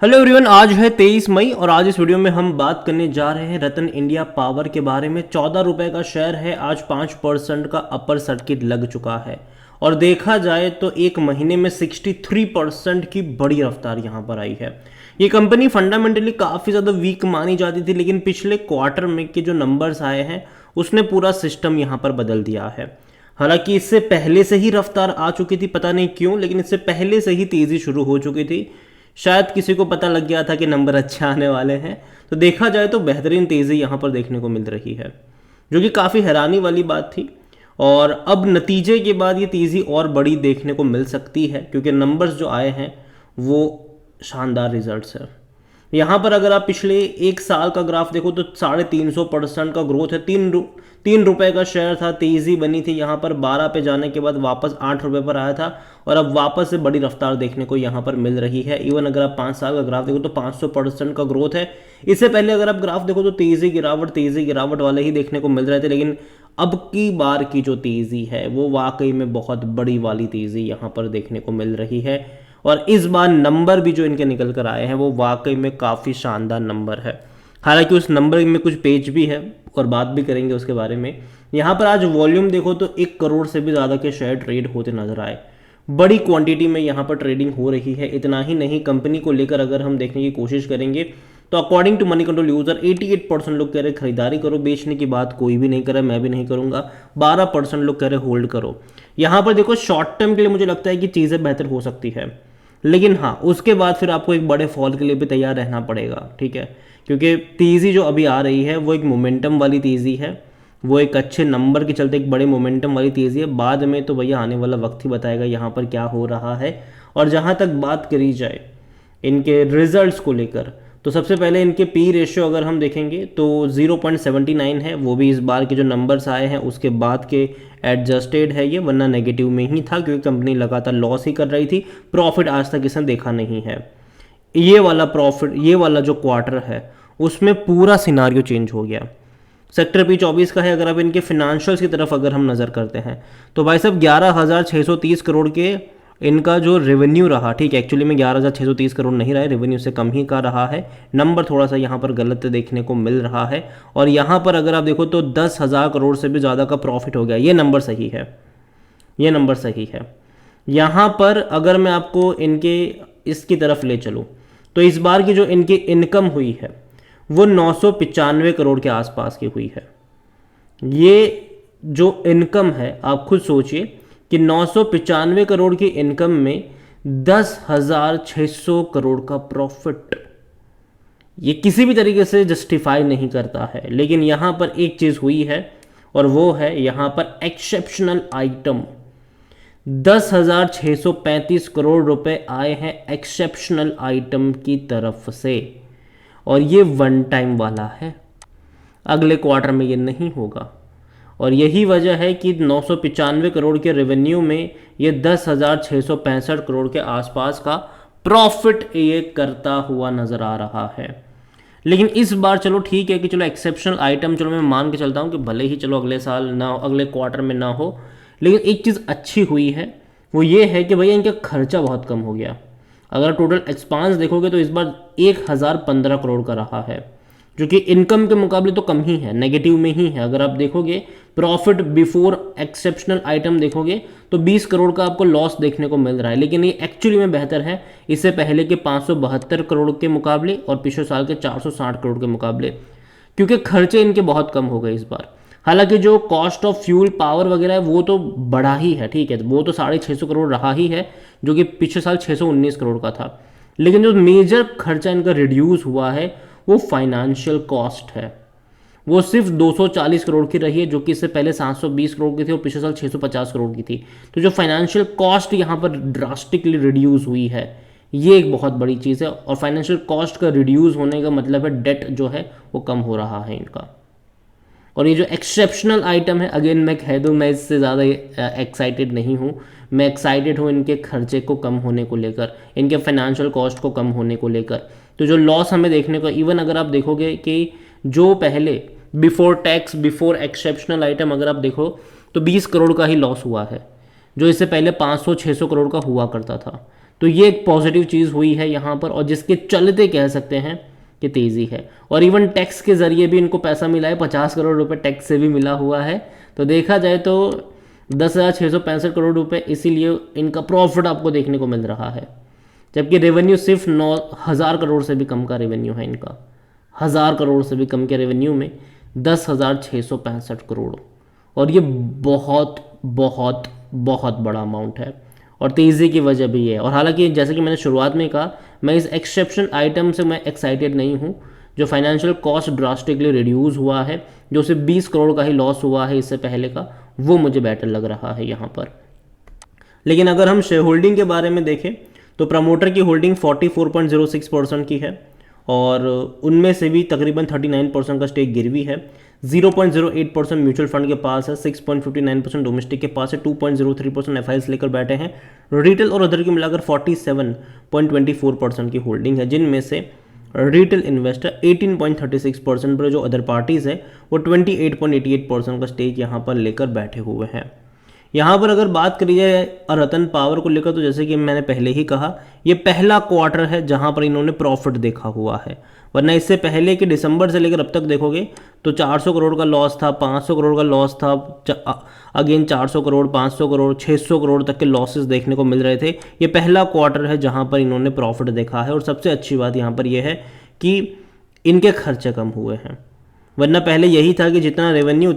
Hello everyone, आज है 23 मई और आज इस वीडियो में हम बात करने जा रहे हैं रतन इंडिया पावर के बारे में। 14 रुपए का शेयर है, आज 5% का अपर सर्किट लग चुका है और देखा जाए तो एक महीने में 63% की बड़ी रफ्तार यहाँ पर आई है। ये कंपनी फंडामेंटली काफ़ी ज़्यादा वीक मानी जाती थी, लेकिन पिछले क्वार्टर में के जो नंबर्स आए हैं उसने पूरा सिस्टम यहाँ पर बदल दिया है। हालांकि इससे पहले से ही रफ्तार आ चुकी थी, पता नहीं क्यों, लेकिन इससे पहले से ही तेज़ी शुरू हो चुकी थी। शायद किसी को पता लग गया था कि नंबर अच्छे आने वाले हैं, तो देखा जाए तो बेहतरीन तेज़ी यहाँ पर देखने को मिल रही है, जो कि काफ़ी हैरानी वाली बात थी। और अब नतीजे के बाद ये तेज़ी और बड़ी देखने को मिल सकती है, क्योंकि नंबर्स जो आए हैं वो शानदार रिजल्ट्स है। यहाँ पर अगर आप पिछले एक साल का ग्राफ देखो तो 350% का ग्रोथ है। तीन रुपए का शेयर था, तेज़ी बनी थी यहाँ पर 12 पे जाने के बाद वापस 8 रुपए पर आया था और अब वापस से बड़ी रफ्तार देखने को यहाँ पर मिल रही है। इवन अगर आप 5 साल का ग्राफ देखो तो 500% का ग्रोथ है। इससे पहले अगर आप ग्राफ देखो तो तेज़ी गिरावट वाले ही देखने को मिल रहे थे, लेकिन अब की बार की जो तेज़ी है वो वाकई में बहुत बड़ी वाली तेज़ी यहाँ पर देखने को मिल रही है। और इस बार नंबर भी जो इनके निकल कर आए हैं वो वाकई में काफ़ी शानदार नंबर है। हालांकि उस नंबर में कुछ पेज भी है और बात भी करेंगे उसके बारे में। यहाँ पर आज वॉल्यूम देखो तो 1 करोड़ से भी ज़्यादा के शेयर ट्रेड होते नजर आए। बड़ी क्वांटिटी में यहाँ पर ट्रेडिंग हो रही है। इतना ही नहीं, कंपनी को लेकर अगर हम देखने की कोशिश करेंगे तो according to Moneycontrol user 88% लोग कह रहे खरीदारी करो, बेचने की बात कोई भी नहीं कर रहा, मैं भी नहीं करूंगा। 12% लोग कह रहे होल्ड करो। यहाँ पर देखो शॉर्ट टर्म के लिए मुझे लगता है कि चीज़ें बेहतर हो सकती है, लेकिन हाँ उसके बाद फिर आपको एक बड़े फॉल के लिए भी तैयार रहना पड़ेगा, ठीक है। क्योंकि तेज़ी जो अभी आ रही है वो एक मोमेंटम वाली तेज़ी है, वो एक अच्छे नंबर के चलते एक बड़े मोमेंटम वाली तेज़ी है। बाद में तो भैया आने वाला वक्त ही बताएगा यहाँ पर क्या हो रहा है। और जहाँ तक बात करी जाए इनके रिजल्ट्स को लेकर, तो सबसे पहले इनके पी रेशियो अगर हम देखेंगे तो 0.79 है, वो भी इस बार के जो नंबर्स आए हैं उसके बाद के एडजस्टेड है ये, वरना नेगेटिव में ही था क्योंकि कंपनी लगातार लॉस ही कर रही थी। प्रॉफिट आज तक इसने देखा नहीं है। ये वाला प्रॉफिट, ये वाला जो क्वार्टर है उसमें पूरा सिनारियो चेंज हो गया। सेक्टर पी 24 का है। अगर आप इनके फिनेंशियल्स की तरफ अगर हम नज़र करते हैं तो भाई साहब 11,630 करोड़ के इनका जो रेवेन्यू रहा, ठीक है, एक्चुअली में 11,630 करोड़ नहीं रहा है, रेवेन्यू से कम ही का रहा है। नंबर थोड़ा सा यहाँ पर गलत देखने को मिल रहा है। और यहाँ पर अगर आप देखो तो 10,000 करोड़ से भी ज़्यादा का प्रॉफिट हो गया। ये नंबर सही है, ये नंबर सही है। यहाँ पर अगर मैं आपको इनके इसकी तरफ ले चलूँ तो इस बार की जो इनकी इनकम हुई है वो 995 करोड़ के आसपास की हुई है। ये जो इनकम है आप खुद सोचिए कि 995 करोड़ की इनकम में 10,600 करोड़ का प्रॉफिट, ये किसी भी तरीके से जस्टिफाई नहीं करता है। लेकिन यहां पर एक चीज हुई है और वो है यहां पर एक्सेप्शनल आइटम। 10,635 करोड़ रुपए आए हैं एक्सेप्शनल आइटम की तरफ से, और ये वन टाइम वाला है, अगले क्वार्टर में ये नहीं होगा। और यही वजह है कि 995 करोड़ के रेवेन्यू में ये 10,665 करोड़ के आसपास का प्रॉफिट ये करता हुआ नज़र आ रहा है। लेकिन इस बार चलो ठीक है कि चलो एक्सेप्शनल आइटम, चलो मैं मान के चलता हूँ कि भले ही चलो अगले साल ना हो, अगले क्वार्टर में ना हो, लेकिन एक चीज़ अच्छी हुई है वो ये है कि भैया इनका खर्चा बहुत कम हो गया। अगर टोटल एक्सपांस देखोगे तो इस बार 1,015 करोड़ का रहा है, जो कि इनकम के मुकाबले तो कम ही है, नेगेटिव में ही है। अगर आप देखोगे प्रॉफिट बिफोर एक्सेप्शनल आइटम देखोगे तो 20 करोड़ का आपको लॉस देखने को मिल रहा है, लेकिन ये एक्चुअली में बेहतर है इससे पहले के 572 करोड़ के मुकाबले और पिछले साल के 460 करोड़ के मुकाबले, क्योंकि खर्चे इनके बहुत कम हो गए इस बार। हालांकि जो कॉस्ट ऑफ फ्यूल पावर वगैरह है वो तो बढ़ा ही है, ठीक है, वो तो 650 करोड़ रहा ही है, जो कि पिछले साल 619 करोड़ का था। लेकिन जो मेजर खर्चा इनका रिड्यूस हुआ है वो फाइनेंशियल कॉस्ट है, वो सिर्फ 240 करोड़ की रही है, जो कि इससे पहले 720 करोड़ की थी और पिछले साल 650 करोड़ की थी। तो जो फाइनेंशियल कॉस्ट यहाँ पर ड्रास्टिकली रिड्यूस हुई है, ये एक बहुत बड़ी चीज़ है। और फाइनेंशियल कॉस्ट का रिड्यूस होने का मतलब है डेट जो है वो कम हो रहा है इनका। और ये जो एक्सेप्शनल आइटम है, अगेन मैं कह दूँ मैं इससे ज़्यादा एक्साइटेड नहीं हूँ। मैं एक्साइटेड हूँ इनके खर्चे को कम होने को लेकर, इनके फाइनेंशियल कॉस्ट को कम होने को लेकर। तो जो लॉस हमें देखने को, इवन अगर आप देखोगे कि जो पहले before tax before exceptional item अगर आप देखो तो 20 करोड़ का ही लॉस हुआ है, जो इससे पहले 500-600 करोड़ का हुआ करता था। तो ये एक पॉजिटिव चीज़ हुई है यहाँ पर, और जिसके चलते कह सकते हैं कि तेज़ी है। और इवन टैक्स के ज़रिए भी इनको पैसा मिला है, 50 करोड़ रुपए टैक्स से भी मिला हुआ है। तो देखा जाए तो 10,665 करोड़ रुपए इसीलिए इनका प्रॉफिट आपको देखने को मिल रहा है, जबकि रेवेन्यू सिर्फ 9,000 करोड़ से भी कम का रेवेन्यू है इनका। 1,000 करोड़ से भी कम के रेवेन्यू में 10,665 करोड़, और ये बहुत बहुत बहुत बड़ा अमाउंट है, और तेज़ी की वजह भी है। और हालांकि जैसे कि मैंने शुरुआत में कहा, मैं इस एक्सेप्शन आइटम से मैं एक्साइटेड नहीं हूँ। जो फाइनेंशियल कॉस्ट ड्रास्टिकली रिड्यूस हुआ है, जो सिर्फ 20 करोड़ का ही लॉस हुआ है इससे पहले का, वो मुझे बेटर लग रहा है यहाँ पर। लेकिन अगर हम शेयर होल्डिंग के बारे में देखें तो प्रमोटर की होल्डिंग 44.06% की है, और उनमें से भी तकरीबन 39% का स्टेक गिरवी है। 0.08% म्यूचुअल फंड के पास है, 6.59% डोमेस्टिक के पास है, 2.03% एफआईएस लेकर बैठे हैं। रिटेल और अदर की मिलाकर 47.24% की होल्डिंग है, जिनमें से रिटेल इन्वेस्टर 18.36% पर, जो अदर पार्टीज है वो 28.88% का स्टेक यहाँ पर लेकर बैठे हुए हैं। यहाँ पर अगर बात करी जाए रतन पावर को लेकर, तो जैसे कि मैंने पहले ही कहा, ये पहला क्वार्टर है जहाँ पर इन्होंने प्रॉफिट देखा हुआ है, वरना इससे पहले कि दिसंबर से लेकर अब तक देखोगे तो 400 करोड़ का लॉस था, 500 करोड़ का लॉस था, अगेन 400 करोड़, 500 करोड़, 600 करोड़ तक के लॉसेस देखने को मिल रहे थे। ये पहला क्वार्टर है जहाँ पर इन्होंने प्रॉफिट देखा है, और सबसे अच्छी बात यहाँ पर यह है कि इनके खर्चे कम हुए हैं, वरना पहले यही था कि जितना रेवेन्यू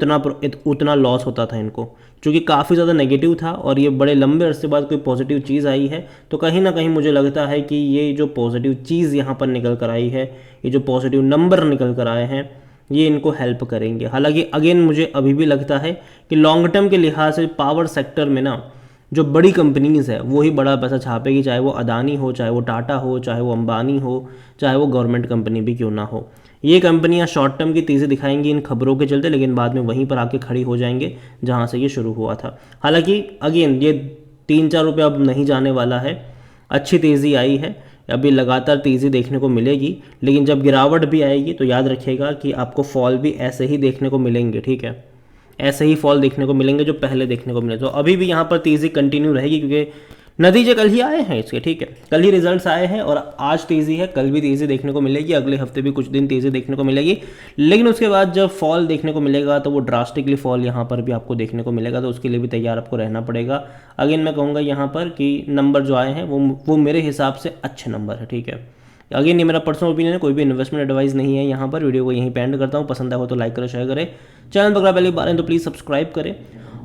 उतना लॉस होता था इनको, क्योंकि काफ़ी ज़्यादा नेगेटिव था। और ये बड़े लंबे अरसे बाद कोई पॉजिटिव चीज़ आई है, तो कहीं ना कहीं मुझे लगता है कि ये जो पॉजिटिव चीज़ यहाँ पर निकल कर आई है, ये जो पॉजिटिव नंबर निकल कर आए हैं, ये इनको हेल्प करेंगे। हालांकि अगेन मुझे अभी भी लगता है कि लॉन्ग टर्म के लिहाज से पावर सेक्टर में ना जो बड़ी कंपनीज़ है वो ही बड़ा पैसा छापेगी, चाहे वो अदानी हो, चाहे वो टाटा हो, चाहे वो अंबानी हो, चाहे वो गवर्नमेंट कंपनी भी क्यों ना हो। ये कंपनियां शॉर्ट टर्म की तेज़ी दिखाएंगी इन खबरों के चलते, लेकिन बाद में वहीं पर आके खड़ी हो जाएंगे जहां से ये शुरू हुआ था। हालांकि अगेन ये 3-4 रुपये अब नहीं जाने वाला है, अच्छी तेज़ी आई है, अभी लगातार तेज़ी देखने को मिलेगी, लेकिन जब गिरावट भी आएगी तो याद रखिएगा कि आपको फॉल भी ऐसे ही देखने को मिलेंगे, ठीक है, ऐसे ही फॉल देखने को मिलेंगे जो पहले देखने को मिले। तो अभी भी यहाँ पर तेज़ी कंटिन्यू रहेगी, क्योंकि नतीजे कल ही आए हैं इसके, ठीक है, कल ही रिजल्ट्स आए हैं, और आज तेज़ी है, कल भी तेज़ी देखने को मिलेगी, अगले हफ्ते भी कुछ दिन तेज़ी देखने को मिलेगी। लेकिन उसके बाद जब फॉल देखने को मिलेगा तो वो ड्रास्टिकली फॉल यहाँ पर भी आपको देखने को मिलेगा, तो उसके लिए भी तैयार आपको रहना पड़ेगा। अगेन मैं कहूँगा यहाँ पर कि नंबर जो आए हैं वो मेरे हिसाब से अच्छे नंबर है, ठीक है। अगेन ये मेरा पर्सनल ओपिनियन है, कोई भी इन्वेस्टमेंट एडवाइस नहीं है यहाँ पर। वीडियो को यहीं पे एंड करता हूँ, पसंद आया हो तो लाइक करें, शेयर करें, चैनल पर पहली बार है तो प्लीज़ सब्सक्राइब करें।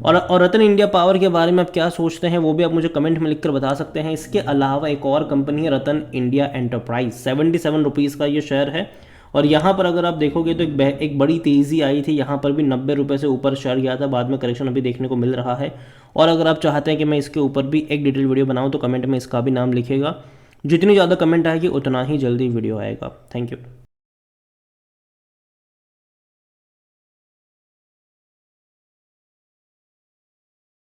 और रतन इंडिया पावर के बारे में आप क्या सोचते हैं वो भी आप मुझे कमेंट में लिखकर बता सकते हैं। इसके अलावा एक और कंपनी है रतन इंडिया एंटरप्राइज, 77 रुपीज़ का ये शेयर है, और यहाँ पर अगर आप देखोगे तो एक बड़ी तेज़ी आई थी, यहाँ पर भी 90 रुपये से ऊपर शेयर गया था, बाद में करेक्शन अभी देखने को मिल रहा है। और अगर आप चाहते हैं कि मैं इसके ऊपर भी एक डिटेल वीडियो बनाऊँ तो कमेंट में इसका भी नाम लिखिएगा। जितनी ज़्यादा कमेंट आएगी उतना ही जल्दी वीडियो आएगा। Thank you.